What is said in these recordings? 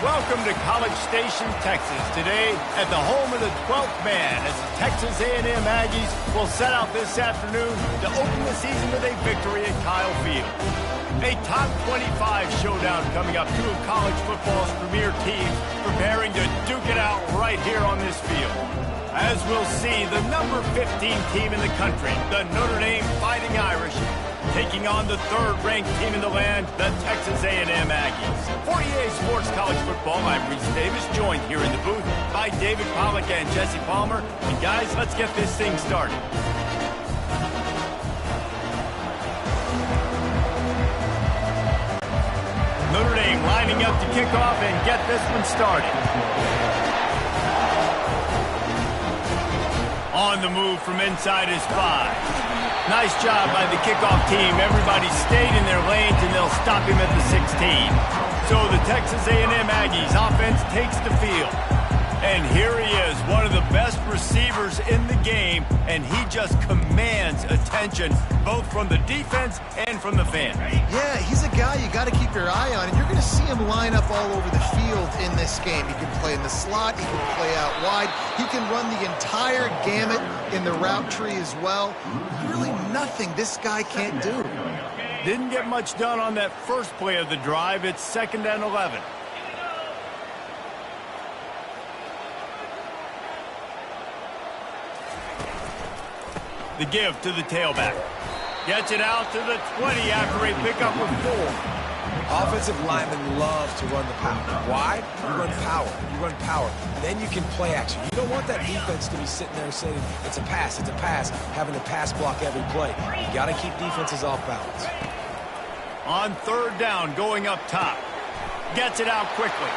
welcome to College Station, Texas. Today at the home of the 12th man as the Texas A&M Aggies will set out this afternoon to open the season with a victory at Kyle Field. A top 25 showdown coming up. Two of college football's premier teams preparing to duke it out right here on this field. As we'll see, the number 15 team in the country, the Notre Dame Fighting Irish, taking on the third-ranked team in the land, the Texas A&M Aggies. For EA Sports College Football, I'm Reese Davis, joined here in the booth by David Pollack and Jesse Palmer. And guys, let's get this thing started. Notre Dame lining up to kick off and get this one started. On the move from inside his 5. Nice job by the kickoff team. Everybody stayed in their lanes, and they'll stop him at the 16. So the Texas A&M Aggies offense takes the field. And here he is, one of the best receivers in the game, and he just commands attention, both from the defense and from the fans. Yeah, he's a guy you got to keep your eye on, and you're going to see him line up all over the field in this game. He can play in the slot, he can play out wide, he can run the entire gamut in the route tree as well. Really nothing this guy can't do. Didn't get much done on that first play of the drive. It's 2nd and 11. The give to the tailback. Gets it out to the 20 after a pickup of 4. Offensive linemen love to run the power. Why? You run power. You run power. Then you can play action. You don't want that defense to be sitting there saying, it's a pass, having to pass block every play. You got to keep defenses off balance. On 3rd down, going up top. Gets it out quickly.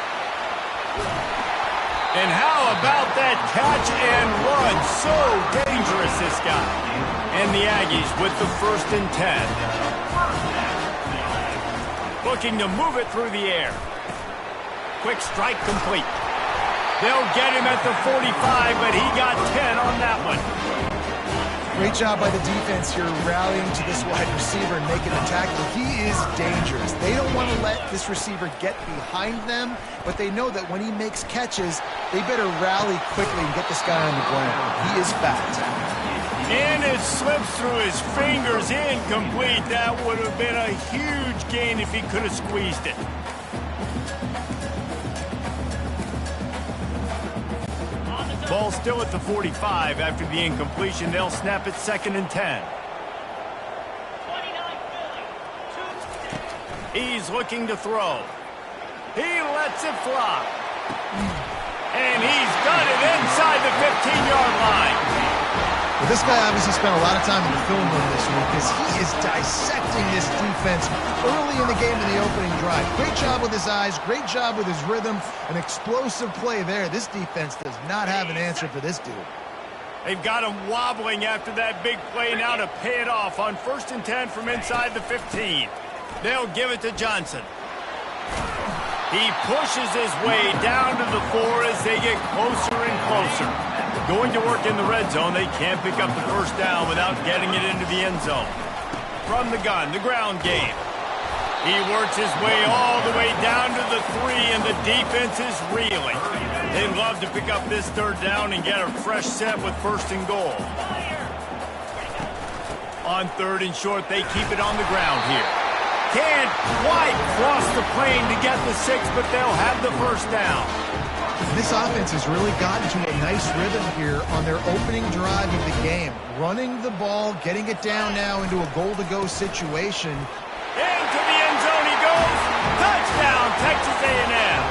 And how about that catch and run? So dangerous, this guy. And the Aggies with the 1st and 10. Looking to move it through the air. Quick strike complete. They'll get him at the 45, but he got 10 on that one. Great job by the defense here rallying to this wide receiver and making a tackle. He is dangerous. They don't want to let this receiver get behind them, but they know that when he makes catches, they better rally quickly and get this guy on the ground. He is fast. And it slips through his fingers, incomplete. That would have been a huge gain if he could have squeezed it. Ball still at the 45 after the incompletion. They'll snap it 2nd and 10. He's looking to throw. He lets it fly. And he's got it inside the 15-yard line. Well, this guy obviously spent a lot of time in the film room this week because he is dissecting this defense early in the game in the opening drive. Great job with his eyes, great job with his rhythm, an explosive play there. This defense does not have an answer for this dude. They've got him wobbling after that big play now to pay it off on 1st and 10 from inside the 15. They'll give it to Johnson. He pushes his way down to the 4 as they get closer and closer. Going to work in the red zone, they can't pick up the 1st down without getting it into the end zone. From the gun, the ground game. He works his way all the way down to the 3, and the defense is reeling. They'd love to pick up this 3rd down and get a fresh set with 1st and goal. On 3rd and short, they keep it on the ground here. Can't quite cross the plane to get the 6, but they'll have the 1st down. This offense has really gotten to a nice rhythm here on their opening drive of the game. Running the ball, getting it down now into a goal-to-go situation. Into the end zone he goes. Touchdown, Texas A&M.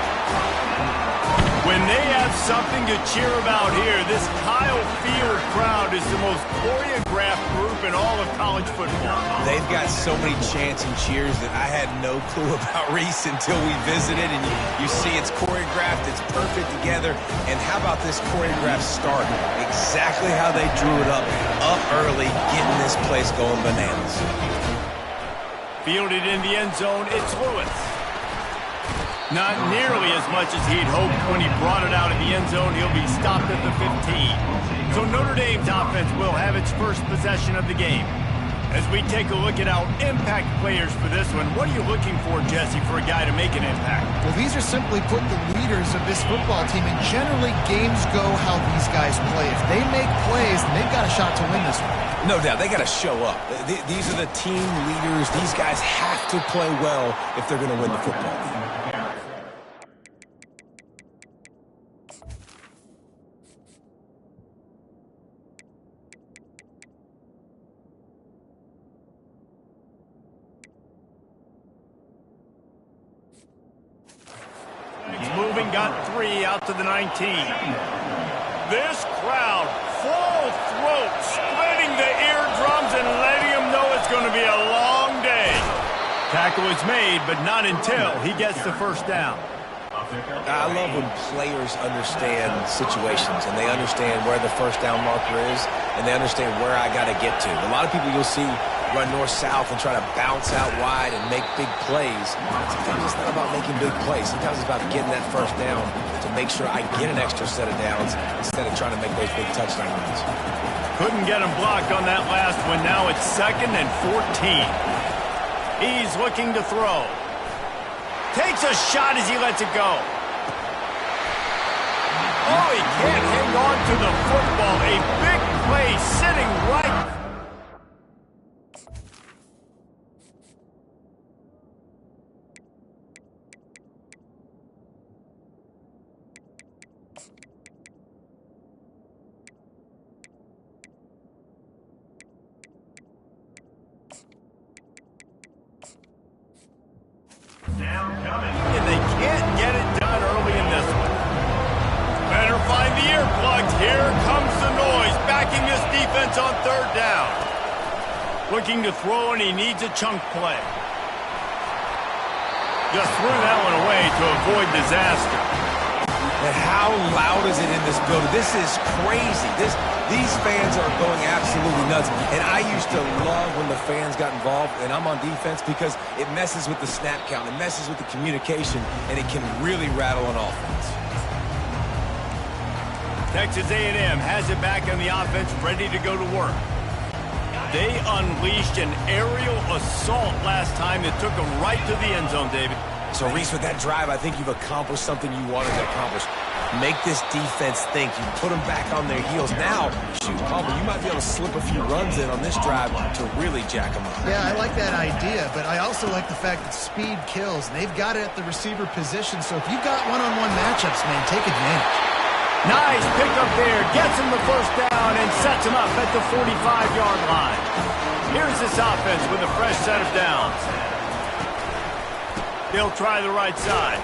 When they have something to cheer about here, this Kyle Field crowd is the most choreographed group in all of college football. They've got so many chants and cheers that I had no clue about Reese until we visited, and you see it's choreographed, it's perfect together. And how about this choreographed start? Exactly how they drew it up early, getting this place going bananas. Fielded in the end zone, it's Lewis. Not nearly as much as he'd hoped when he brought it out of the end zone. He'll be stopped at the 15. So Notre Dame's offense will have its first possession of the game. As we take a look at our impact players for this one, what are you looking for, Jesse, for a guy to make an impact? Well, these are simply put the leaders of this football team, and generally games go how these guys play. If they make plays, then they've got a shot to win this one. No doubt, they got to show up. These are the team leaders. These guys have to play well if they're going to win the football game. Moving, got 3 out to the 19. This crowd, full throat, splitting the eardrums and letting them know it's going to be a long day. Tackle is made, but not until he gets the first down. I love when players understand situations and they understand where the first down marker is and they understand where I got to get to. A lot of people you'll see run north-south and try to bounce out wide and make big plays. Sometimes it's not about making big plays. Sometimes it's about getting that first down to make sure I get an extra set of downs instead of trying to make those big touchdown runs. Couldn't get him blocked on that last one. Now it's 2nd and 14. He's looking to throw. Takes a shot as he lets it go. Oh, he can't hang on to the football. A big play sitting right. And they can't get it done early in this one. Better find the earplugs. Here comes the noise, backing this defense on 3rd down. Looking to throw, and he needs a chunk play. Just threw that one away to avoid disaster. And how loud is it in this building? This is crazy. These fans are going absolutely nuts. And I used to love when the fans got involved, and I'm on defense, because it messes with the snap count. It messes with the communication, and it can really rattle an offense. Texas A&M has it back on the offense, ready to go to work. They unleashed an aerial assault last time that took them right to the end zone, David. So, Reese, with that drive, I think you've accomplished something you wanted to accomplish. Make this defense think. You put them back on their heels. Now, shoot, Palmer, you might be able to slip a few runs in on this drive to really jack them up. Yeah, I like that idea, but I also like the fact that speed kills. They've got it at the receiver position, so if you've got one-on-one matchups, man, take advantage. Nice pickup there. Gets him the first down and sets him up at the 45-yard line. Here's this offense with a fresh set of downs. They'll try the right side.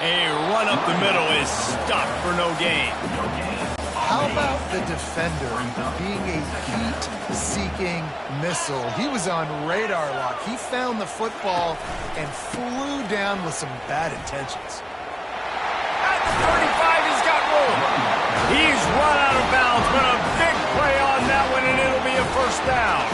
A run up the middle is stopped for no gain. How about the defender being a heat-seeking missile? He was on radar lock. He found the football and flew down with some bad intentions. At the 35, he's got room. He's run out of bounds, but a big play on that one, and it'll be a first down.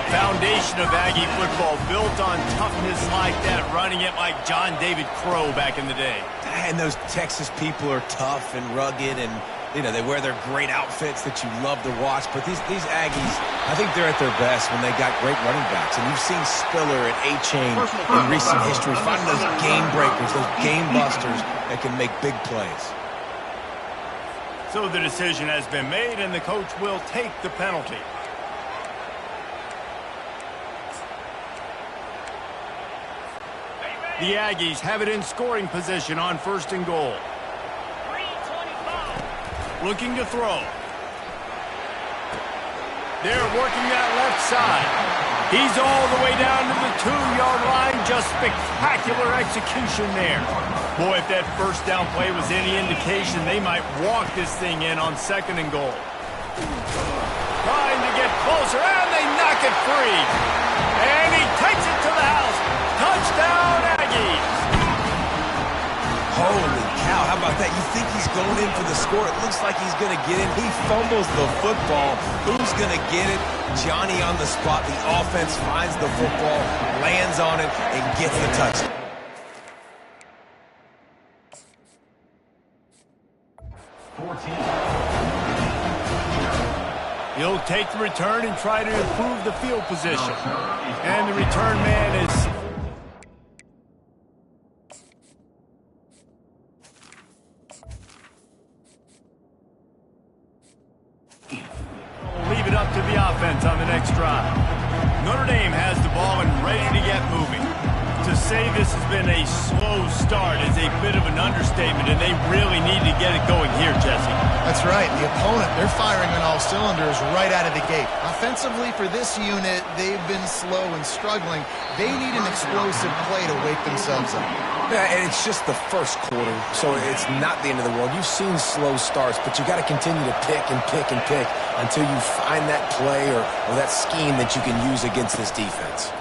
Foundation of Aggie football built on toughness like that, running it like John David Crow back in the day. And those Texas people are tough and rugged, and you know they wear their great outfits that you love to watch. But these Aggies, I think they're at their best when they got great running backs. And you've seen Spiller and A-Chain in recent history finding those game breakers, those game busters that can make big plays. So the decision has been made, and the coach will take the penalty. The Aggies have it in scoring position on 1st and goal. Looking to throw. They're working that left side. He's all the way down to the 2-yard line. Just spectacular execution there. Boy, if that first down play was any indication, they might walk this thing in on 2nd and goal. Trying to get closer, and they knock it free. And he takes it to the house. Touchdown, Aggies! Holy cow, how about that? You think he's going in for the score. It looks like he's going to get it. He fumbles the football. Who's going to get it? Johnny on the spot. The offense finds the football, lands on it, and gets the touchdown. He'll take the return and try to improve the field position. And the return man is... leave it up to the offense on the next drive. Notre Dame has the ball and ready to get moving. To say this has been a slow start is a bit of an understatement, and they really need to get it going here, Jesse. That's right. The opponent, they're firing on all cylinders right out of the gate. Offensively, for this unit, they've been slow and struggling. They need an explosive play to wake themselves up. Yeah, and it's just the first quarter, so it's not the end of the world. You've seen slow starts, but you got to continue to pick and pick and pick until you find that play or that scheme that you can use against this defense.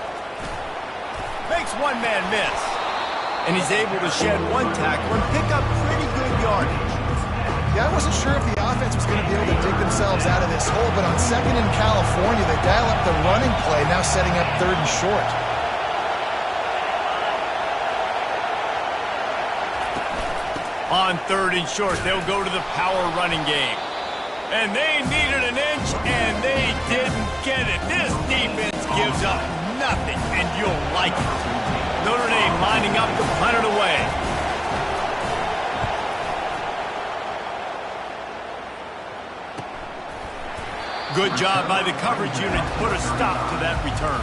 Makes one man miss. And he's able to shed one tackle and pick up pretty good yardage. Yeah, I wasn't sure if the offense was going to be able to dig themselves out of this hole, but on second in California, they dial up the running play, now setting up third and short. On third and short, they'll go to the power running game. And they needed an inch, and they didn't get it. This defense gives up nothing, and you'll like it. Notre Dame lining up to punt it away. Good job by the coverage unit to put a stop to that return.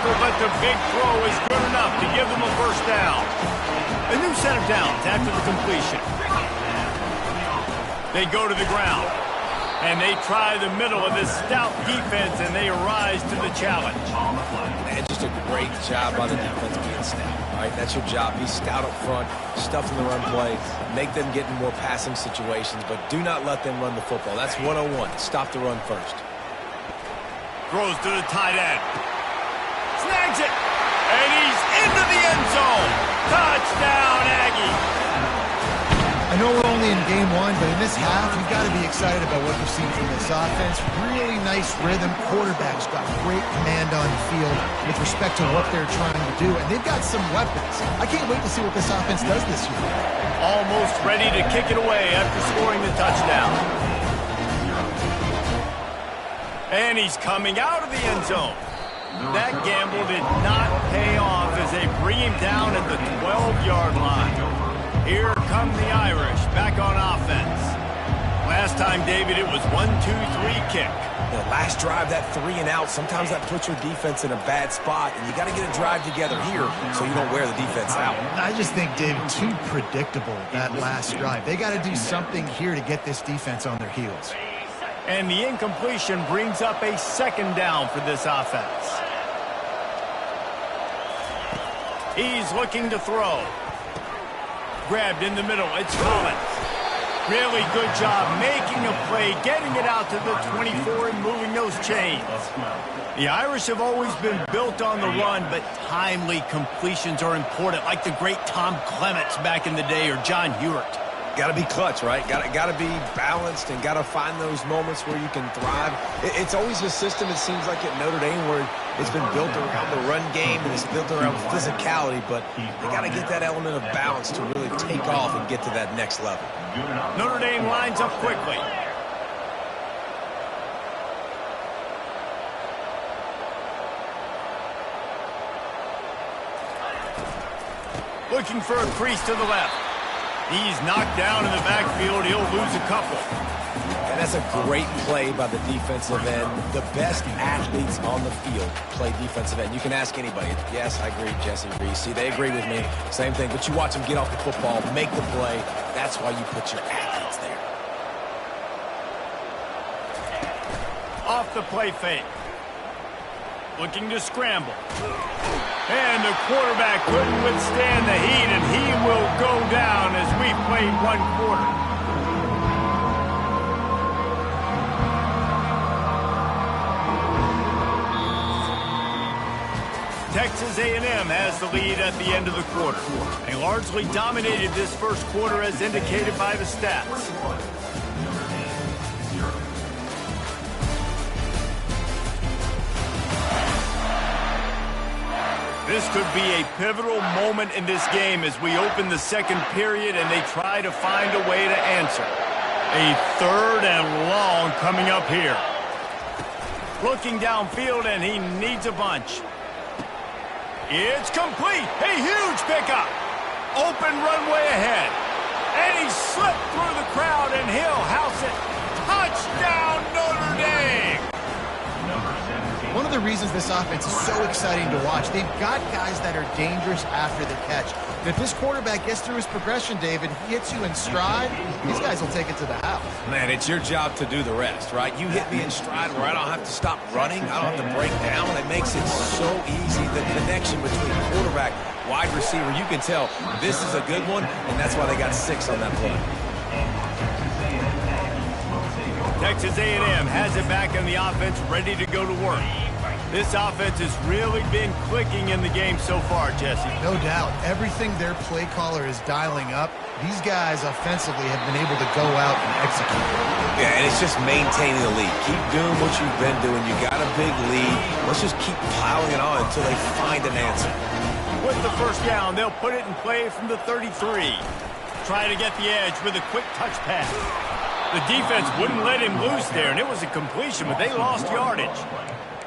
But the big throw is good enough to give them a first down. A new set of downs after the completion. They go to the ground, and they try the middle of this stout defense, and they rise to the challenge. Man, just a great job by the defense being stout. All right, that's your job. Be stout up front, stuff in the run play, make them get in more passing situations, but do not let them run the football. That's 101. Stop the run first. Throws to the tight end. Snags it, and he's into the end zone. Touchdown, Aggie. I know we're only in game one, but in this half, you've got to be excited about what you've seen from this offense. Really nice rhythm. Quarterback's got great command on the field with respect to what they're trying to do, and they've got some weapons. I can't wait to see what this offense does this year. Almost ready to kick it away after scoring the touchdown. And he's coming out of the end zone. That gamble did not pay off as they bring him down at the 12-yard line. Here come the Irish back on offense. Last time, David, it was 1-2-3 kick. The last drive, that 3 and out, sometimes that puts your defense in a bad spot, and you got to get a drive together here so you don't wear the defense out. I just think, David, too predictable, that last drive. They got to do something here to get this defense on their heels. And the incompletion brings up a second down for this offense. He's looking to throw. Grabbed in the middle. It's Collins. Really good job making a play, getting it out to the 24 and moving those chains. The Irish have always been built on the run, but timely completions are important, like the great Tom Clements back in the day or John Hewart. Got to be clutch, right? Got to be balanced and got to find those moments where you can thrive. It's always a system, it seems like, at Notre Dame where it's been built around the run game and it's built around physicality, but they got to get that element of balance to really take off and get to that next level. Notre Dame lines up quickly. Looking for a crease to the left. He's knocked down in the backfield. He'll lose a couple. And that's a great play by the defensive end. The best athletes on the field play defensive end. You can ask anybody. Yes, I agree, Jesse Reese. See, they agree with me. Same thing. But you watch them get off the football, make the play. That's why you put your athletes there. Off the play fake. Looking to scramble. And the quarterback couldn't withstand the heat, and he will go down as we played one quarter. Texas A&M has the lead at the end of the quarter. They largely dominated this first quarter as indicated by the stats. this could be a pivotal moment in this game as we open the second period and they try to find a way to answer. A 3rd and long coming up here. Looking downfield, and he needs a bunch. It's complete. A huge pickup. Open runway ahead. And he slipped through the crowd, and he'll house it. Touchdown, Notre Dame! One of the reasons this offense is so exciting to watch, they've got guys that are dangerous after the catch. And if this quarterback gets through his progression, David, he hits you in stride, these guys will take it to the house. Man, it's your job to do the rest, right? You hit me in stride where I don't have to stop running. I don't have to break down. It makes it so easy. The connection between quarterback, wide receiver, you can tell this is a good one, and that's why they got 6 on that play. Texas A&M has it back in the offense, ready to go to work. This offense has really been clicking in the game so far, Jesse. No doubt. Everything their play caller is dialing up, these guys offensively have been able to go out and execute. Yeah, and it's just maintaining the lead. Keep doing what you've been doing. You got a big lead. Let's just keep piling it on until they find an answer. With the first down, they'll put it in play from the 33. Trying to get the edge with a quick touch pass. The defense wouldn't let him loose there, and it was a completion, but they lost yardage.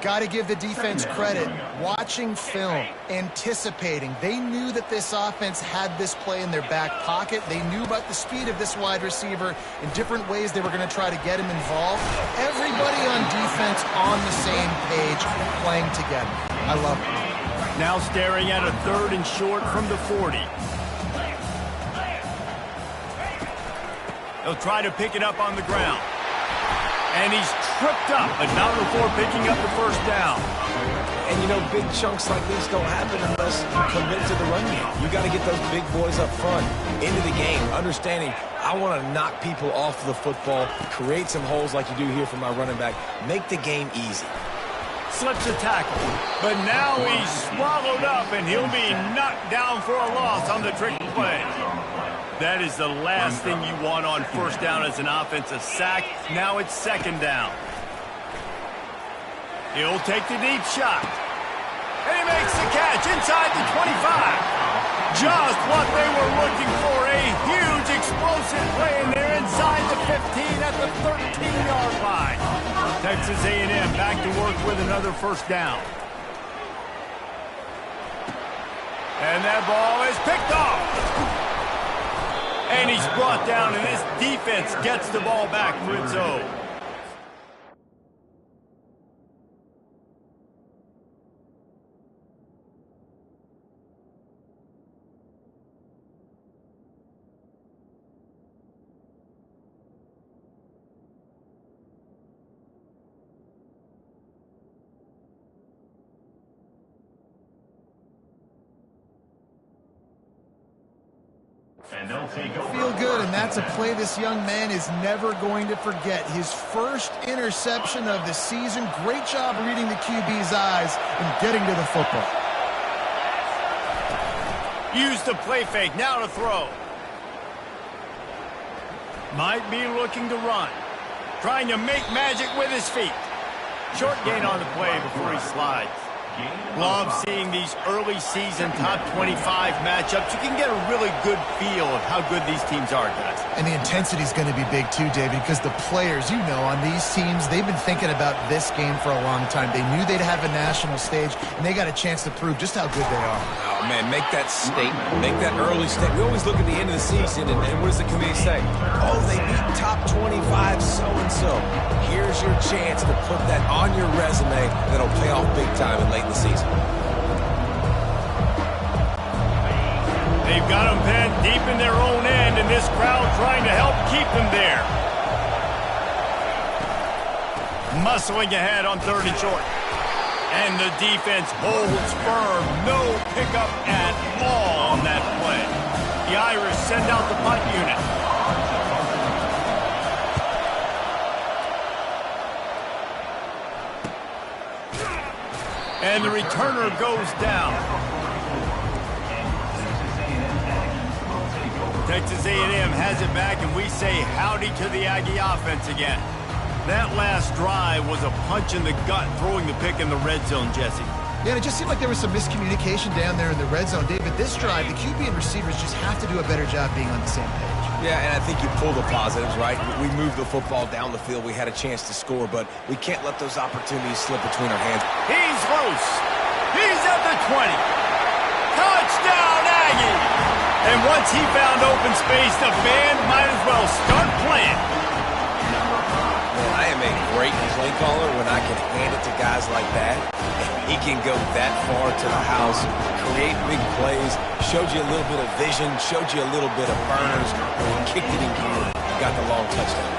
Got to give the defense credit. Watching film, anticipating. They knew that this offense had this play in their back pocket. They knew about the speed of this wide receiver in different ways they were going to try to get him involved. Everybody on defense on the same page, playing together. I love it. Now staring at a 3rd and short from the 40. He'll try to pick it up on the ground. And he's tripped up, but not before picking up the first down. And, you know, big chunks like these don't happen unless you commit to the run game. You got to get those big boys up front into the game, understanding I want to knock people off the football, create some holes like you do here for my running back, make the game easy. Slips a tackle, but now he's swallowed up, and he'll be knocked down for a loss on the trick play. That is the last thing you want on first down as an offensive sack. Now it's 2nd down. He'll take the deep shot. And he makes the catch inside the 25. Just what they were looking for. A huge explosive play, and they're inside the 15 at the 13-yard line. Texas A&M back to work with another first down. And that ball is picked off. And he's brought down, and this defense gets the ball back for its own. Feel good, and that's a play this young man is never going to forget. His first interception of the season. Great job reading the QB's eyes and getting to the football. Use the play fake, now to throw. Might be looking to run. Trying to make magic with his feet. Short gain on the play before he slides. Love seeing these early season top 25 matchups. You can get a really good feel of how good these teams are, guys. And the intensity is going to be big too, David, because the players, you know, on these teams, they've been thinking about this game for a long time. They knew they'd have a national stage, and they got a chance to prove just how good they are. Oh, man, make that statement. Make that early statement. We always look at the end of the season, and what does the committee say? Oh, they beat top 25 so-and-so. Here's your chance to put that on your resume that'll pay off big time and late in the season. They've got them penned deep in their own end, and this crowd trying to help keep them there. Muscling ahead on 3rd and short. And the defense holds firm. No pickup at all on that play. The Irish send out the punt unit. And the returner goes down. Texas A&M has it back, and we say howdy to the Aggie offense again. That last drive was a punch in the gut, throwing the pick in the red zone, Jesse. Yeah, and it just seemed like there was some miscommunication down there in the red zone. David, this drive, the QB and receivers just have to do a better job being on the same page. Yeah, and I think you pull the positives, right? We moved the football down the field. We had a chance to score, but we can't let those opportunities slip between our hands. He's loose. He's at the 20. Touchdown, Aggie! And once he found open space, the band might as well start playing. Man, I am a great play caller when I can hand it to guys like that. He can go that far to the house, create big plays, showed you a little bit of vision, showed you a little bit of burners, kicked it in gear, got the long touchdown.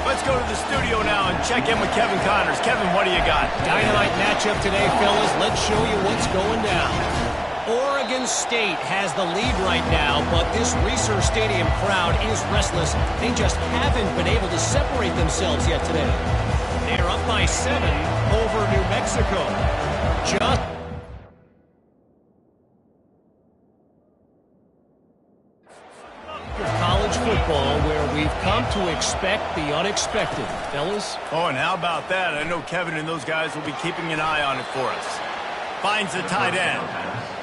Let's go to the studio now and check in with Kevin Connors. Kevin, what do you got? Dynamite matchup today, fellas. Let's show you what's going down. Oregon State has the lead right now, but this Reser Stadium crowd is restless. They just haven't been able to separate themselves yet today. They're up by 7 over New Mexico. Just college football, where we've come to expect the unexpected. Fellas? Oh, and how about that? I know Kevin and those guys will be keeping an eye on it for us. Finds the tight end.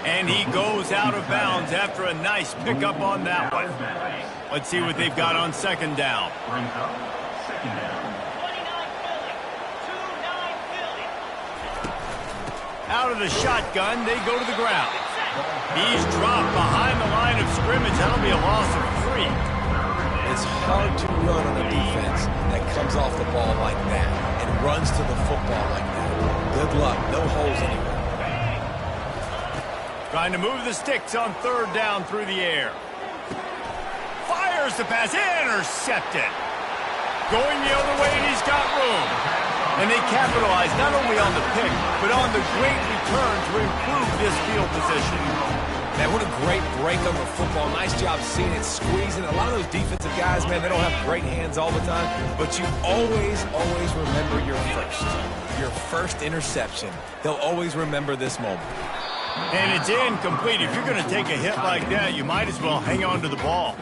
And he goes out of bounds after a nice pickup on that one. Let's see what they've got on second down. Out of the shotgun, they go to the ground. He's dropped behind the line of scrimmage. That'll be a loss of 3. It's hard to run on a defense that comes off the ball like that and runs to the football like that. Good luck. No holes anywhere. Trying to move the sticks on third down through the air. Fires the pass. Intercepted. Going the other way, and he's got room. And they capitalize not only on the pick, but on the great return to improve this field position. Man, what a great break on the football. Nice job seeing it squeezing. A lot of those defensive guys, man, they don't have great hands all the time, but you always remember your first interception. They'll always remember this moment. And it's incomplete. If you're going to take a hit like that, you might as well hang on to the ball.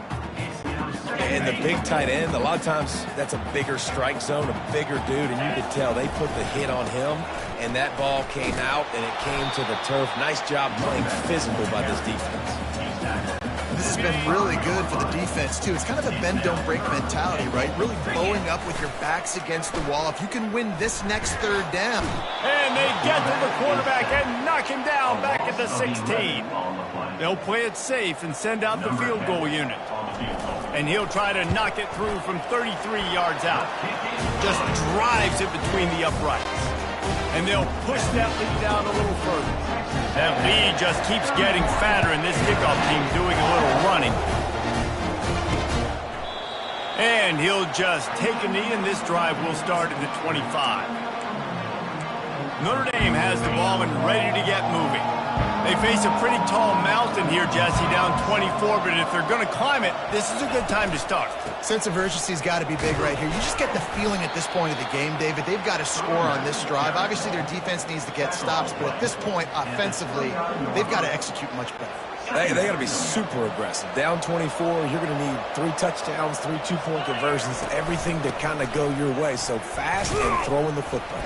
And the big tight end, a lot of times that's a bigger strike zone, a bigger dude, and you could tell they put the hit on him, and that ball came out, and it came to the turf. Nice job playing physical by this defense. This has been really good for the defense, too. It's kind of a bend-don't-break mentality, right? Really blowing up with your backs against the wall. If you can win this next third down. And they get to the quarterback and knock him down back at the 16. They'll play it safe and send out the field goal unit. And he'll try to knock it through from 33 yards out. Just drives it between the uprights. And they'll push that lead down a little further. That lead just keeps getting fatter, and this kickoff team doing a little running. And he'll just take a knee, and this drive will start at the 25. Notre Dame has the ball and ready to get moving. They face a pretty tall mountain here, Jesse, down 24, but if they're going to climb it, this is a good time to start. Sense of urgency's got to be big right here. You just get the feeling at this point of the game, David, they've got to score on this drive. Obviously, their defense needs to get stops, but at this point, offensively, they've got to execute much better. They got to be super aggressive. Down 24, you're going to need 3 touchdowns, 3 two-point conversions, everything to kind of go your way. So fast and throwing the football.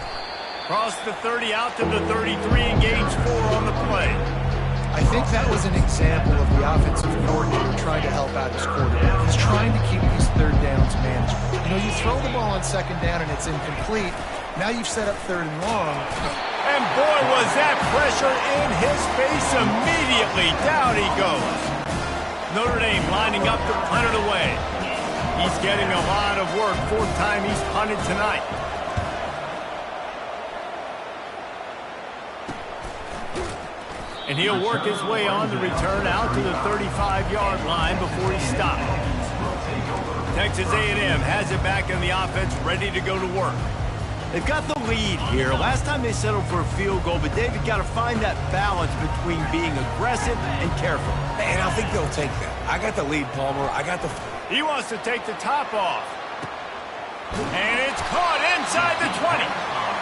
Cross the 30 out to the 33, engage 4 on the play. I think that was an example of the offensive coordinator trying to help out his quarterback. He's trying to keep these third downs manageable. You know, you throw the ball on second down and it's incomplete. Now you've set up third and long. And boy, was that pressure in his face immediately. Down he goes. Notre Dame lining up to punt it away. He's getting a lot of work. 4th time he's punted tonight. And he'll work his way on the return out to the 35-yard line before he stopped. Texas A&M has it back in the offense, ready to go to work. They've got the lead here. Last time they settled for a field goal, but David got to find that balance between being aggressive and careful. And I think they'll take that. I got the lead, Palmer. I got the... He wants to take the top off. And it's caught inside the 20.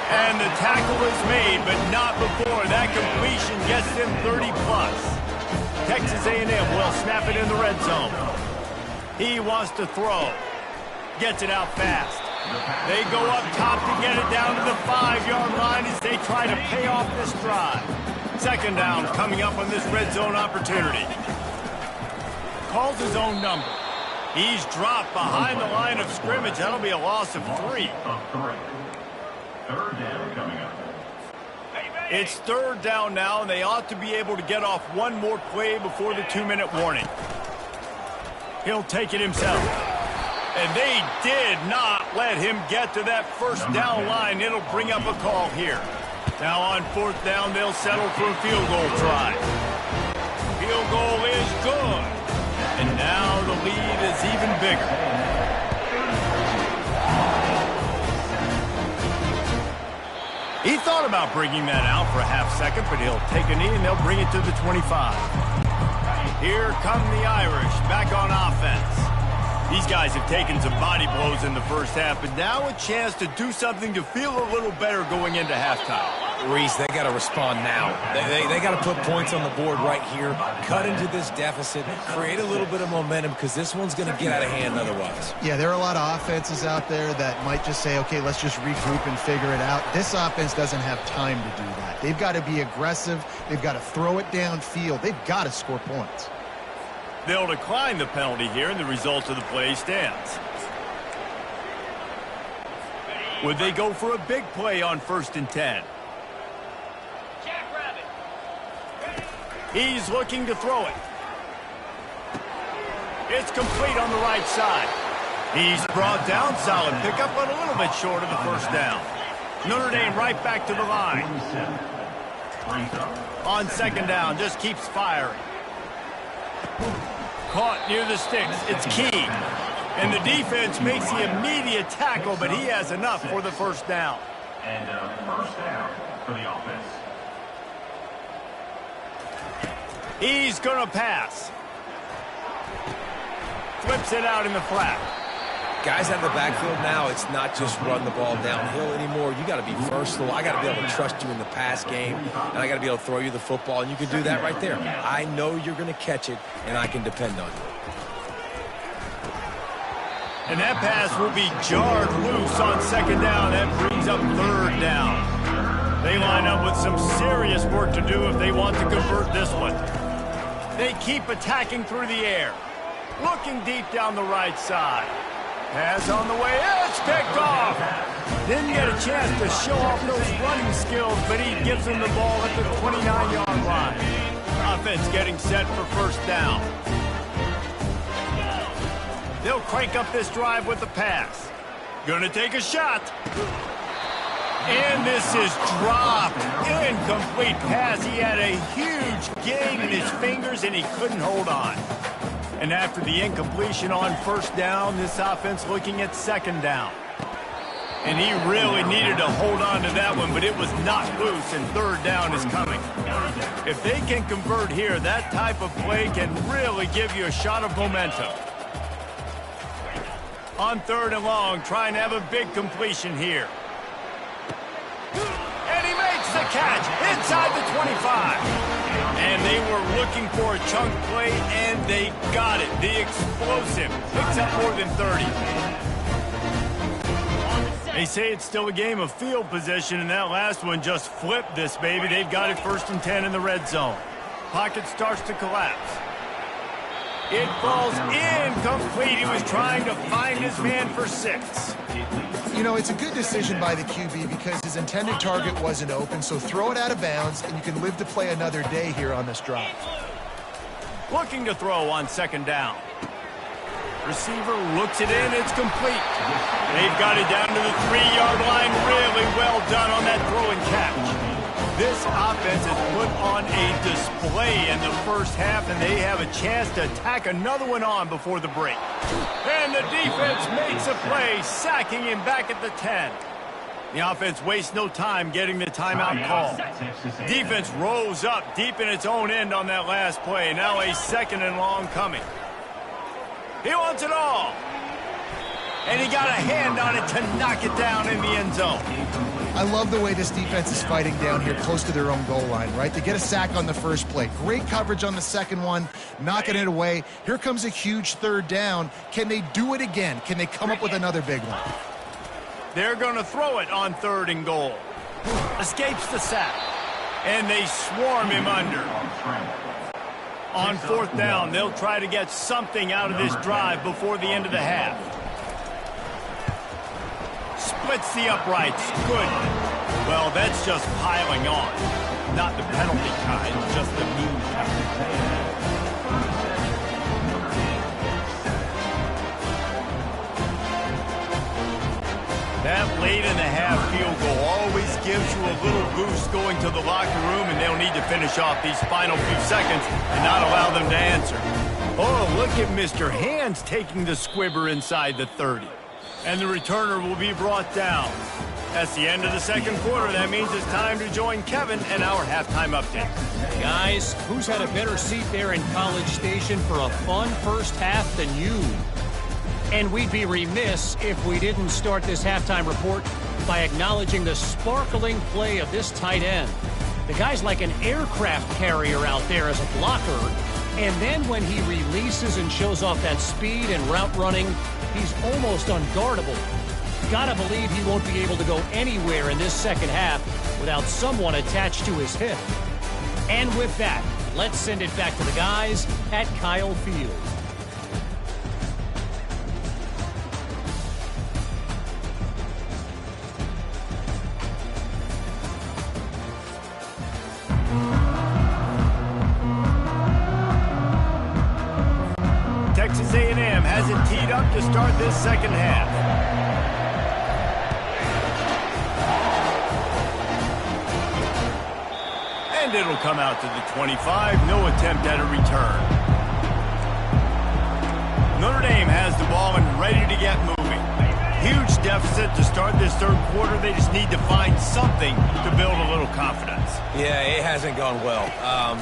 And the tackle is made, but not before that completion gets them 30-plus. Texas A&M will snap it in the red zone. He wants to throw. Gets it out fast. They go up top to get it down to the 5-yard line as they try to pay off this drive. Second down coming up on this red zone opportunity. Calls his own number. He's dropped behind the line of scrimmage. That'll be a loss of 3. Third down coming up. It's third down now, and they ought to be able to get off one more play before the 2-minute warning. He'll take it himself. And they did not let him get to that first down line. It'll bring up a call here. Now on fourth down, they'll settle for a field goal try. Field goal is good. And now the lead is even bigger. He thought about bringing that out for a half second, but he'll take a knee and they'll bring it to the 25. Here come the Irish back on offense. These guys have taken some body blows in the first half, but now a chance to do something to feel a little better going into halftime. Reese, they got to respond now. They got to put points on the board right here, cut into this deficit, create a little bit of momentum because this one's going to get out of hand otherwise. Yeah, there are a lot of offenses out there that might just say, okay, let's just regroup and figure it out. This offense doesn't have time to do that. They've got to be aggressive. They've got to throw it downfield. They've got to score points. They'll decline the penalty here, and the result of the play stands. Would they go for a big play on 1st and 10? He's looking to throw it. It's complete on the right side. He's brought down, solid pickup, but a little bit short of the first down. Notre Dame right back to the line. On second down, just keeps firing. Caught near the sticks. It's key. And the defense makes the immediate tackle, but he has enough for the first down. And first down for the offense. He's going to pass. Flips it out in the flat. Guys out of the backfield now, it's not just run the ball downhill anymore. You got to be versatile. I got to be able to trust you in the pass game, and I got to be able to throw you the football, and you can do that right there. I know you're going to catch it, and I can depend on you. And that pass will be jarred loose on second down. That brings up third down. They line up with some serious work to do if they want to convert this one. They keep attacking through the air. Looking deep down the right side. Pass on the way. It's picked off. Didn't get a chance to show off those running skills, but he gives them the ball at the 29-yard line. Offense getting set for first down. They'll crank up this drive with the pass. Gonna take a shot. And this is dropped. Incomplete pass. He had a huge gain in his fingers, and he couldn't hold on. And after the incompletion on first down, this offense looking at second down. And he really needed to hold on to that one, but it was not loose, and third down is coming. If they can convert here, that type of play can really give you a shot of momentum. On third and long, trying to have a big completion here. And he makes the catch inside the 25. And they were looking for a chunk play, and they got it. The explosive picks up more than 30. They say it's still a game of field position, and that last one just flipped this baby. They've got it 1st and 10 in the red zone. Pocket starts to collapse. It falls incomplete. He was trying to find his man for 6. You know, it's a good decision by the QB because his intended target wasn't open, so throw it out of bounds, and you can live to play another day here on this drive. Looking to throw on second down. Receiver looks it in. It's complete. They've got it down to the 3-yard line. Really well done on that throw and catch. This offense has put on a display in the first half, and they have a chance to tack another one on before the break. And the defense makes a play, sacking him back at the 10. The offense wastes no time getting the timeout call. Defense rose up deep in its own end on that last play. Now a second and long coming. He wants it all. And he got a hand on it to knock it down in the end zone. I love the way this defense is fighting down here close to their own goal line, right? They get a sack on the first play. Great coverage on the second one, knocking it away. Here comes a huge third down. Can they do it again? Can they come up with another big one? They're going to throw it on 3rd and goal. Escapes the sack. And they swarm him under. On 4th down, they'll try to get something out of this drive before the end of the half. Splits the uprights. Good. Well, that's just piling on. Not the penalty kind, just the mean kind. That late in the half field goal always gives you a little boost going to the locker room, and they'll need to finish off these final few seconds and not allow them to answer. Oh, look at Mr. Hands taking the squibber inside the 30. And the returner will be brought down. That's the end of the 2nd quarter. That means it's time to join Kevin and our halftime update. Guys, who's had a better seat there in College Station for a fun first half than you? And we'd be remiss if we didn't start this halftime report by acknowledging the sparkling play of this tight end. The guy's like an aircraft carrier out there as a blocker, and then when he releases and shows off that speed and route running, he's almost unguardable. Gotta believe he won't be able to go anywhere in this second half without someone attached to his hip. And with that, let's send it back to the guys at Kyle Field. Texas A&M has it teed up to start this second half. And it'll come out to the 25. No attempt at a return. Notre Dame has the ball and ready to get moving. Huge deficit to start this 3rd quarter. They just need to find something to build a little confidence. Yeah, it hasn't gone well.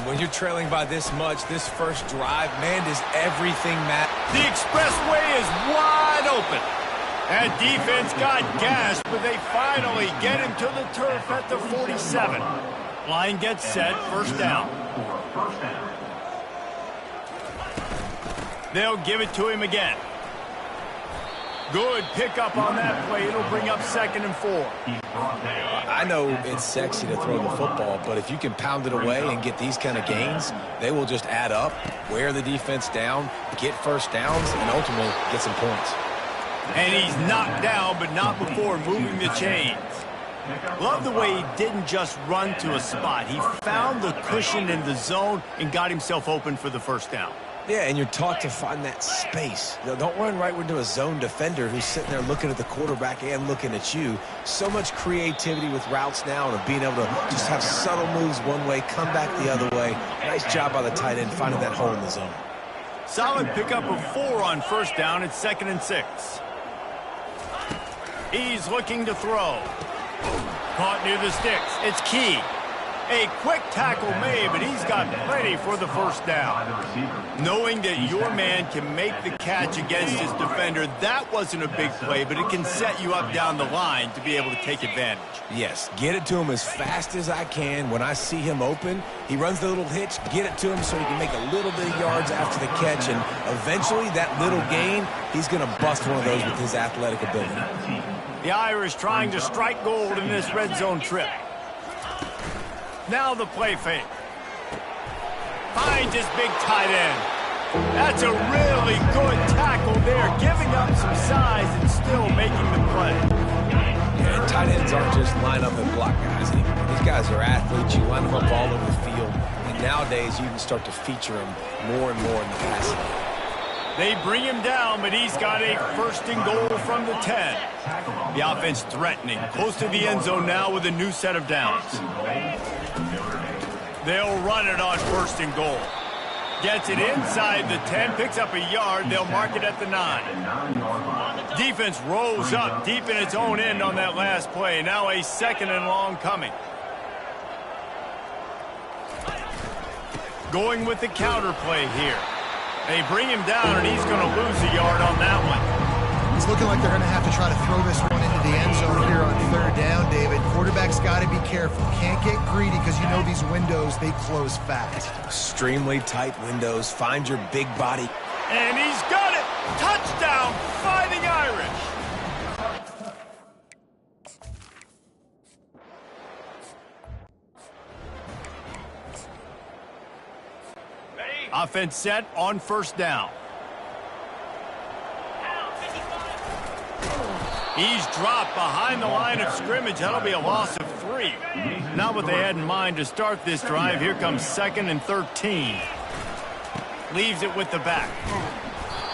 When you're trailing by this much, this first drive, man, does everything matter. The expressway is wide open. That defense got gashed, but they finally get him to the turf at the 47. Line gets set, 1st down. They'll give it to him again. Good pickup on that play. It'll bring up 2nd and 4. I know it's sexy to throw the football, but if you can pound it away and get these kind of gains, they will just add up, wear the defense down, get 1st downs, and ultimately get some points. And he's knocked down, but not before moving the chains. Love the way he didn't just run to a spot. He found the cushion in the zone and got himself open for the 1st down. Yeah, and you're taught to find that space. Don't run right into a zone defender who's sitting there looking at the quarterback and looking at you. So much creativity with routes now and being able to just have subtle moves one way, come back the other way. Nice job by the tight end finding that hole in the zone. Solid pickup of 4 on 1st down. It's 2nd and 6. He's looking to throw. Caught near the sticks. It's Key. A quick tackle made, but he's got plenty for the 1st down. Knowing that your man can make the catch against his defender, that wasn't a big play, but it can set you up down the line to be able to take advantage. Yes, get it to him as fast as I can. When I see him open, he runs the little hitch, get it to him so he can make a little bit of yards after the catch, and eventually that little gain, he's going to bust one of those with his athletic ability. The Irish trying to strike gold in this red zone trip. Now the play fake. Finds his big tight end. That's a really good tackle there, giving up some size and still making the play. Yeah, and tight ends aren't just line up and block guys anymore. These guys are athletes. You line them up all over the field. And nowadays, you can start to feature them more and more in the passing game. They bring him down, but he's got a 1st and goal from the 10. The offense threatening, close to the end zone now with a new set of downs. They'll run it on 1st and goal. Gets it inside the 10, picks up a yard. They'll mark it at the 9. Defense rolls up deep in its own end on that last play. Now a 2nd and long coming. Going with the counter play here. They bring him down, and he's going to lose a yard on that one. It's looking like they're going to have to try to throw this one into the end zone here on 3rd down, David. Quarterback's got to be careful. Can't get greedy because you know these windows, they close fast. Extremely tight windows. Find your big body. And he's got it! Touchdown, Fighting Irish! Offense set on first down. He's dropped behind the line of scrimmage. That'll be a loss of 3. Not what they had in mind to start this drive. Here comes 2nd and 13. Leaves it with the back.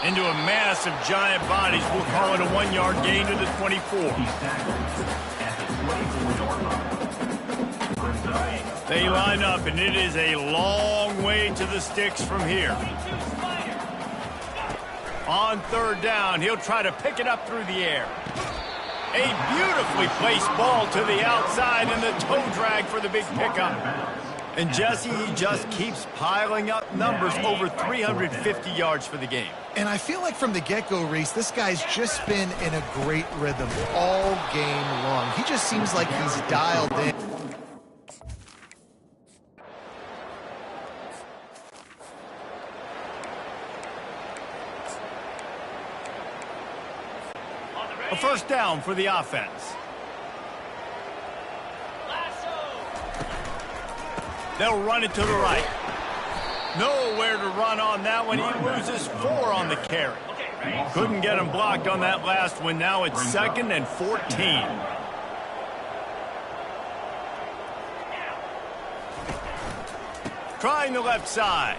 Into a mass of giant bodies. We'll call it a 1-yard gain to the 24. They line up, and it is a long way to the sticks from here. On third down, he'll try to pick it up through the air. A beautifully placed ball to the outside, and the toe drag for the big pickup. And Jesse, he just keeps piling up numbers, over 350 yards for the game. And I feel like from the get-go, Reese, this guy's just been in a great rhythm all game long. He just seems like he's dialed in. A first down for the offense. They'll run it to the right. Nowhere to run on that one. He loses 4 on the carry. Couldn't get him blocked on that last one. Now it's 2nd and 14. Trying the left side.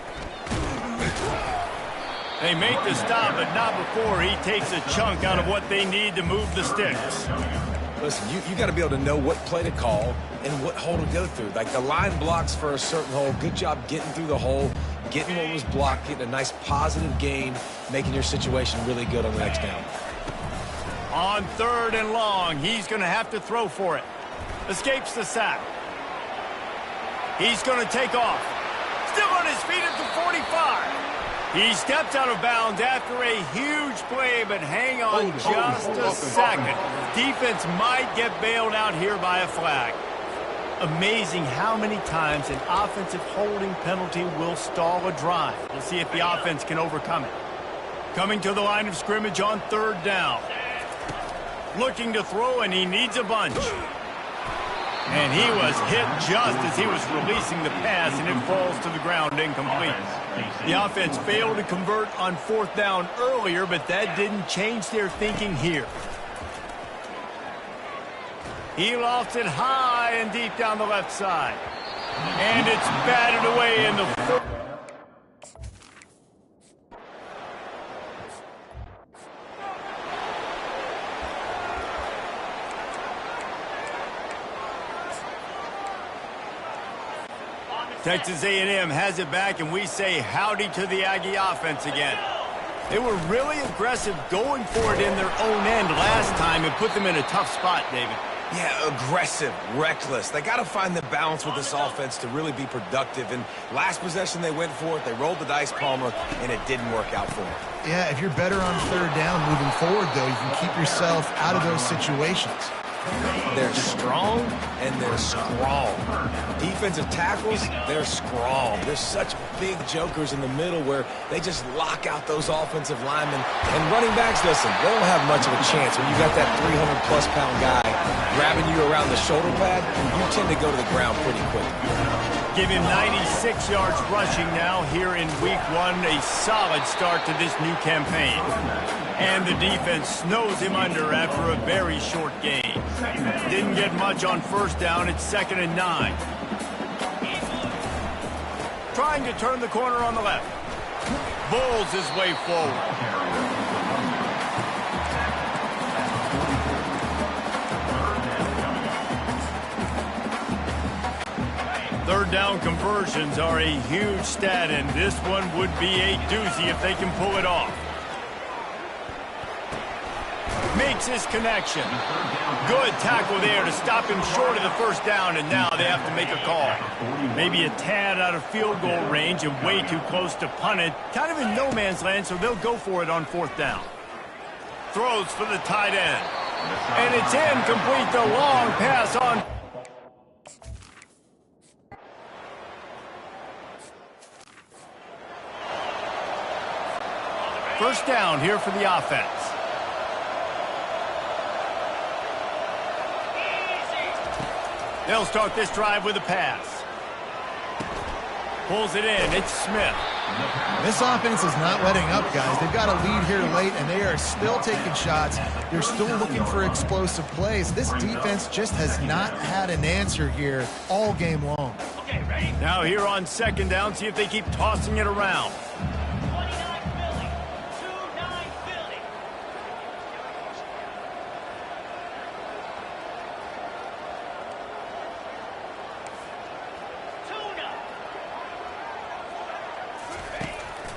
They make the stop, but not before he takes a chunk out of what they need to move the sticks. Listen, you got to be able to know what play to call and what hole to go through. Like the line blocks for a certain hole. Good job getting through the hole, getting what was blocked, getting a nice positive gain, making your situation really good on the next down. On 3rd and long, he's going to have to throw for it. Escapes the sack. He's going to take off. Still on his feet at the 45. He steps out of bounds after a huge play, but hang on just a second. Defense might get bailed out here by a flag. Amazing how many times an offensive holding penalty will stall a drive. We'll see if the offense can overcome it. Coming to the line of scrimmage on 3rd down. Looking to throw, and he needs a bunch. And he was hit just as he was releasing the pass, and it falls to the ground incomplete. The offense failed to convert on 4th down earlier, but that didn't change their thinking here. He lofts it high and deep down the left side. And it's batted away in the 4th. Texas A&M has it back, and we say howdy to the Aggie offense again. They were really aggressive going for it in their own end last time and put them in a tough spot, David. Yeah, aggressive, reckless. They got to find the balance with this offense to really be productive. And last possession they went for it, they rolled the dice, Palmer, and it didn't work out for them. Yeah, if you're better on 3rd down moving forward, though, you can keep yourself out of those situations. They're strong and they're strong. Defensive tackles, they're strong. There's such big jokers in the middle where they just lock out those offensive linemen. And running backs, listen, they don't have much of a chance. When you got that 300-plus pound guy grabbing you around the shoulder pad, you tend to go to the ground pretty quick. Give him 96 yards rushing now here in week 1. A solid start to this new campaign. And the defense snows him under after a very short game. Didn't get much on 1st down. It's 2nd and 9. Trying to turn the corner on the left. Bowls his way forward. Third down conversions are a huge stat, and this one would be a doozy if they can pull it off. Makes his connection. Good tackle there to stop him short of the 1st down, and now they have to make a call. Maybe a tad out of field goal range and way too close to punt it. Kind of in no man's land, so they'll go for it on 4th down. Throws for the tight end. And it's incomplete. The long pass on. First down here for the offense. They'll start this drive with a pass. Pulls it in. It's Smith. This offense is not letting up, guys. They've got a lead here late, and they are still taking shots. They're still looking for explosive plays. This defense just has not had an answer here all game long. Now here on second down, see if they keep tossing it around.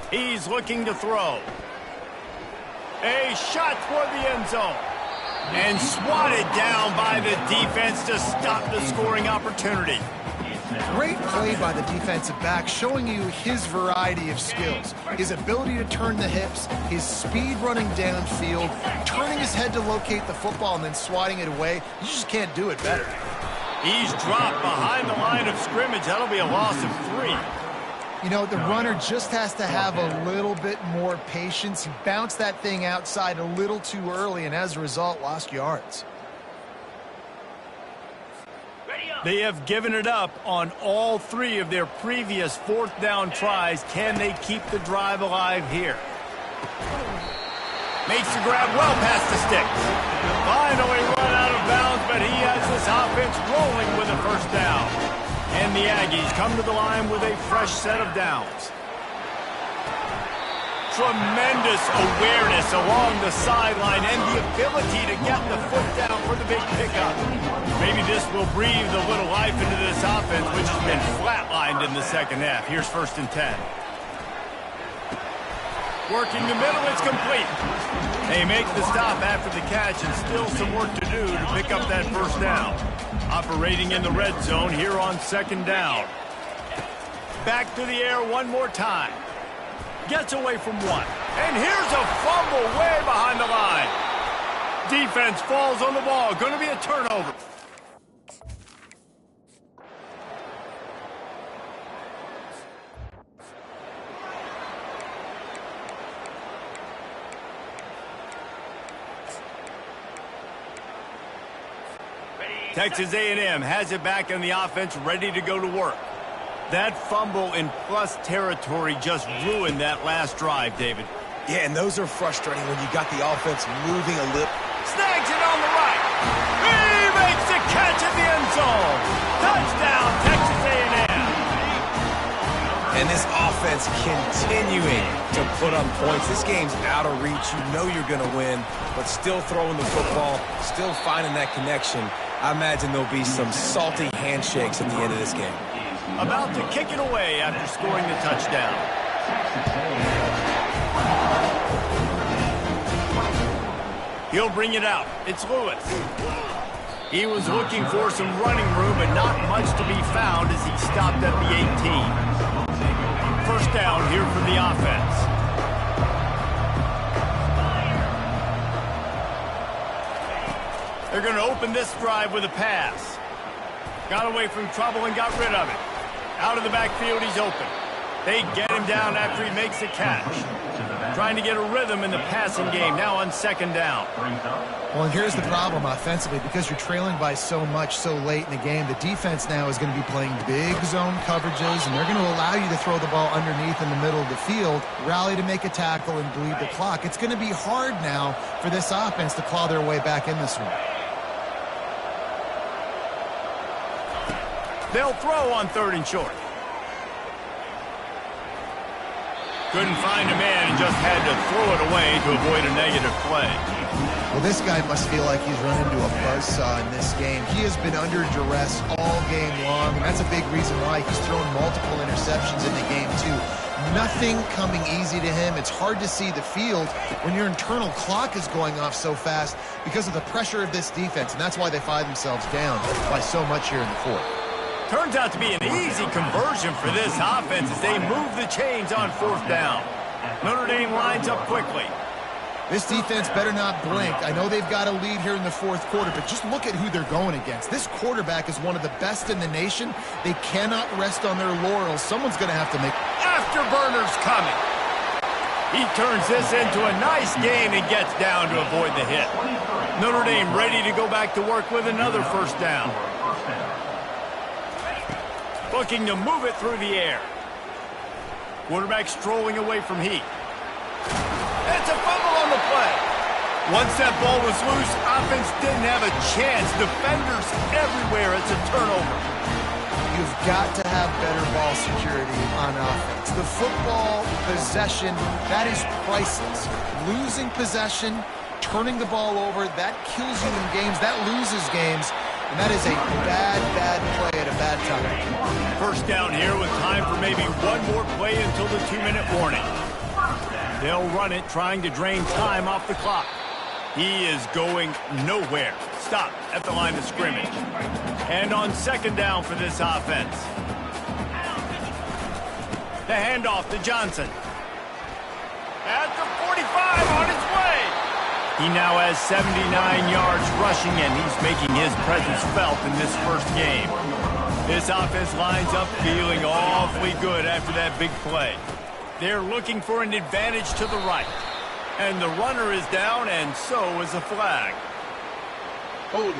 He's looking to throw. A shot toward the end zone. And swatted down by the defense to stop the scoring opportunity. Great play by the defensive back, showing you his variety of skills. His ability to turn the hips, his speed running downfield, turning his head to locate the football and then swatting it away. You just can't do it better. He's dropped behind the line of scrimmage. That'll be a loss of 3. You know, the runner just has to have a little bit more patience. He bounced that thing outside a little too early, and as a result, lost yards. They have given it up on all 3 of their previous fourth down tries. Can they keep the drive alive here? Makes the grab well past the sticks. Finally run out of bounds, but he has this offense rolling with a first down. And the Aggies come to the line with a fresh set of downs. Tremendous awareness along the sideline and the ability to get the foot down for the big pickup. Maybe this will breathe a little life into this offense, which has been flatlined in the second half. Here's 1st and 10. Working the middle, it's complete. They make the stop after the catch, and still some work to do to pick up that first down. Operating in the red zone here on second down. Back to the air one more time. Gets away from one. And here's a fumble way behind the line. Defense falls on the ball. Going to be a turnover. Texas A&M has it back in the offense, ready to go to work. That fumble in plus territory just ruined that last drive, David. Yeah, and those are frustrating when you got the offense moving a little. Snags it on the right. He makes the catch at the end zone. Touchdown, Texas A&M. And this offense continuing to put up points. This game's out of reach. You know you're going to win, but still throwing the football, still finding that connection. I imagine there'll be some salty handshakes at the end of this game. About to kick it away after scoring the touchdown. He'll bring it out. It's Lewis. He was looking for some running room, but not much to be found as he stopped at the 18. First down here for the offense. They're going to open this drive with a pass. Got away from trouble and got rid of it. Out of the backfield, he's open. They get him down after he makes the catch. Trying to get a rhythm in the passing game, now on second down. Well, and here's the problem offensively. Because you're trailing by so much so late in the game, the defense now is going to be playing big zone coverages, and they're going to allow you to throw the ball underneath in the middle of the field, rally to make a tackle, and bleed the clock. It's going to be hard now for this offense to claw their way back in this one. They'll throw on 3rd and short. Couldn't find a man and just had to throw it away to avoid a negative play. Well, this guy must feel like he's run into a buzzsaw in this game. He has been under duress all game long, and that's a big reason why he's thrown multiple interceptions in the game, too. Nothing coming easy to him. It's hard to see the field when your internal clock is going off so fast because of the pressure of this defense, and that's why they find themselves down by so much here in the fourth. Turns out to be an easy conversion for this offense as they move the chains on 4th down. Notre Dame lines up quickly. This defense better not blink. I know they've got a lead here in the 4th quarter, but just look at who they're going against. This quarterback is one of the best in the nation. They cannot rest on their laurels. Someone's going to have to make... Afterburners coming. He turns this into a nice gain and gets down to avoid the hit. Notre Dame ready to go back to work with another first down. Looking to move it through the air. Quarterback strolling away from heat. It's a fumble on the play. Once that ball was loose, offense didn't have a chance. Defenders everywhere. It's a turnover. You've got to have better ball security on offense. The football possession, that is priceless. Losing possession, turning the ball over, that kills you in games. That loses games. And that is a bad, bad play at a bad time. First down here with time for maybe one more play until the 2-minute warning. They'll run it, trying to drain time off the clock. He is going nowhere. Stop at the line of scrimmage. And on second down for this offense. The handoff to Johnson. At the 45 on its way. He now has 79 yards rushing, and he's making his presence felt in this first game. This offense lines up feeling awfully good after that big play. They're looking for an advantage to the right. And the runner is down, and so is a flag. Open.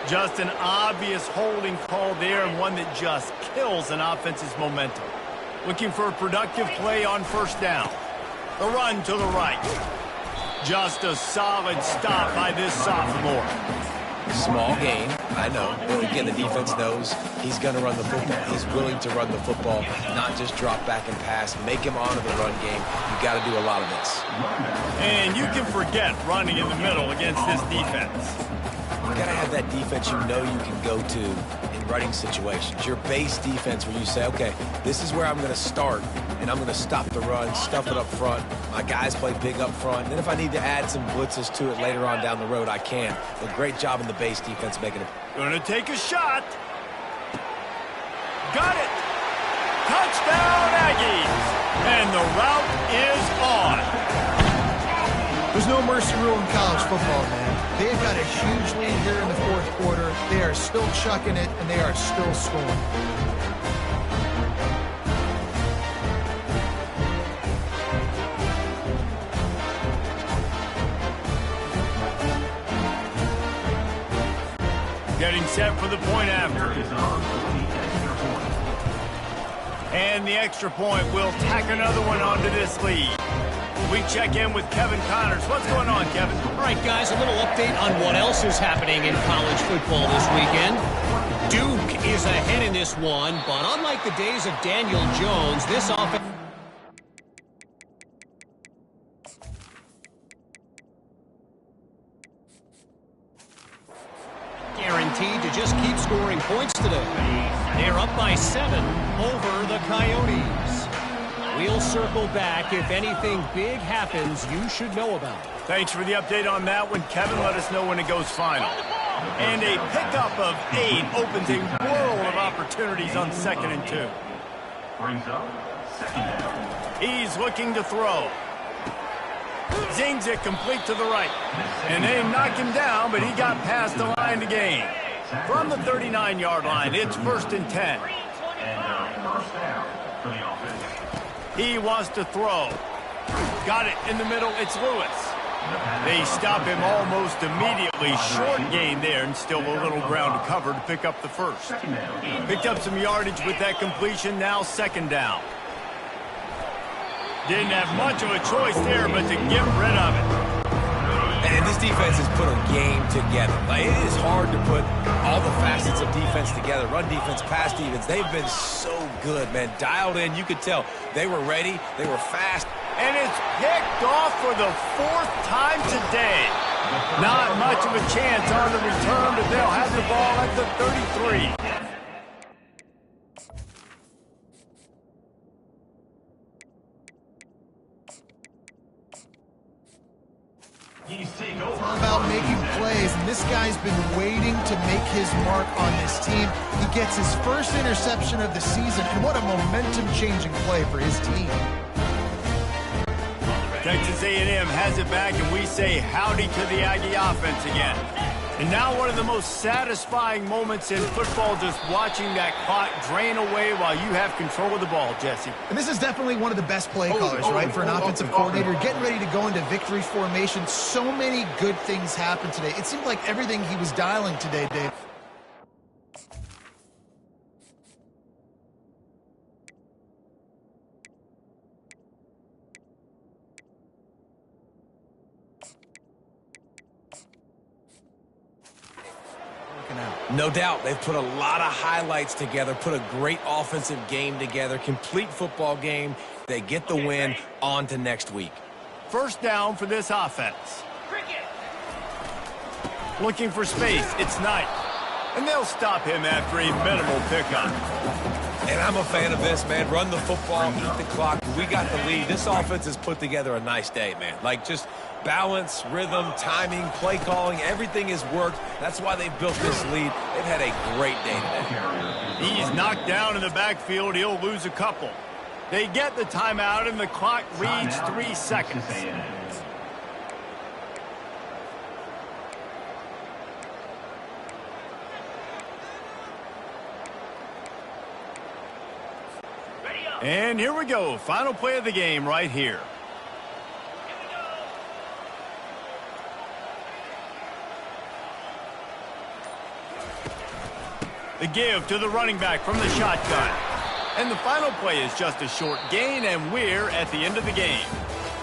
Just an obvious holding call there, and one that just kills an offense's momentum. Looking for a productive play on first down. The run to the right. Just a solid stop by this sophomore. Small gain, I know. But again, the defense knows he's going to run the football. He's willing to run the football, not just drop back and pass. Make him honor the run game. You got to do a lot of this. And you can forget running in the middle against this defense. You got to have that defense you know you can go to in running situations. Your base defense where you say, okay, this is where I'm going to start, and I'm going to stop the run, stuff it up front. My guys play big up front. And then if I need to add some blitzes to it later on down the road, I can. But great job in the base defense making it. Going to take a shot. Got it. Touchdown, Aggies. And the route is on. There's no mercy rule in college football, man. They've got a huge lead here in the fourth quarter. They are still chucking it, and they are still scoring. Getting set for the point after. And the extra point will tack another one onto this lead. We check in with Kevin Connors. What's going on, Kevin? All right, guys, a little update on what else is happening in college football this weekend. Duke is ahead in this one, but unlike the days of Daniel Jones, this offense guaranteed to just keep scoring points today. They're up by 7 over the Coyotes. We'll circle back. If anything big happens, you should know about it. Thanks for the update on that one, Kevin. Let us know when it goes final. And a pickup of 8 opens a world of opportunities on 2nd and 2. Brings up second down. He's looking to throw. Zings it complete to the right. And they knock him down, but he got past the line to gain. From the 39-yard line, it's 1st and 10. And first down for the offense. He wants to throw. Got it in the middle. It's Lewis. They stop him almost immediately. Short gain there, and still a little ground to cover to pick up the first. Picked up some yardage with that completion. Now 2nd down. Didn't have much of a choice there, but to get rid of it. And this defense has put a game together. Like, it is hard to put all the facets of defense together. Run defense, pass defense. They've been so good, man. Dialed in. You could tell they were ready. They were fast. And it's picked off for the 4th time today. Not much of a chance on the return, but they'll have the ball at the 33. It's all about making plays, and this guy's been waiting to make his mark on this team. He gets his first interception of the season, and what a momentum-changing play for his team. Texas A&M has it back, and we say howdy to the Aggie offense again. And now one of the most satisfying moments in football, just watching that clock drain away while you have control of the ball, Jesse. And this is definitely one of the best play callers, right, for an offensive coordinator. Getting ready to go into victory formation. So many good things happened today. It seemed like everything he was dialing today, Dave. No doubt. They've put a lot of highlights together, put a great offensive game together, complete football game. They get the win. On to next week. First down for this offense. Looking for space. It's Knight. And they'll stop him after a minimal pickup. And I'm a fan of this, man. Run the football, eat the clock. We got the lead. This offense has put together a nice day, man. Like, just balance, rhythm, timing, play calling, everything has worked. That's why they've built this lead. They've had a great day today. He's knocked down in the backfield. He'll lose a couple. They get the timeout, and the clock reads 3 seconds. And here we go. Final play of the game right here. The give to the running back from the shotgun. And the final play is just a short gain, and we're at the end of the game.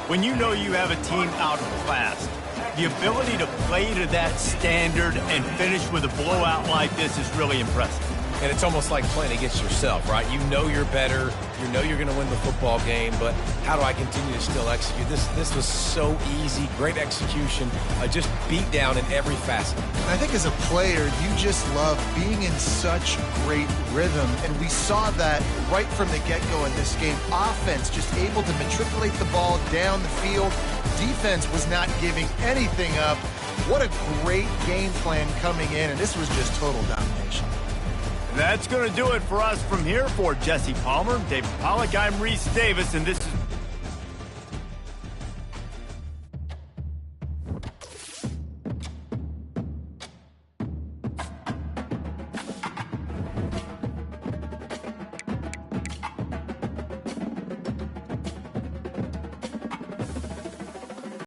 When you know you have a team outclassed, the ability to play to that standard and finish with a blowout like this is really impressive. And it's almost like playing against yourself, right? You know you're better. You know you're going to win the football game, but how do I continue to still execute? This was so easy, great execution, just beat down in every facet. I think as a player, you just love being in such great rhythm, and we saw that right from the get-go in this game. Offense just able to matriculate the ball down the field. Defense was not giving anything up. What a great game plan coming in, and this was just total domination. That's going to do it for us from here. For Jesse Palmer, David Pollack, I'm Reese Davis, and this is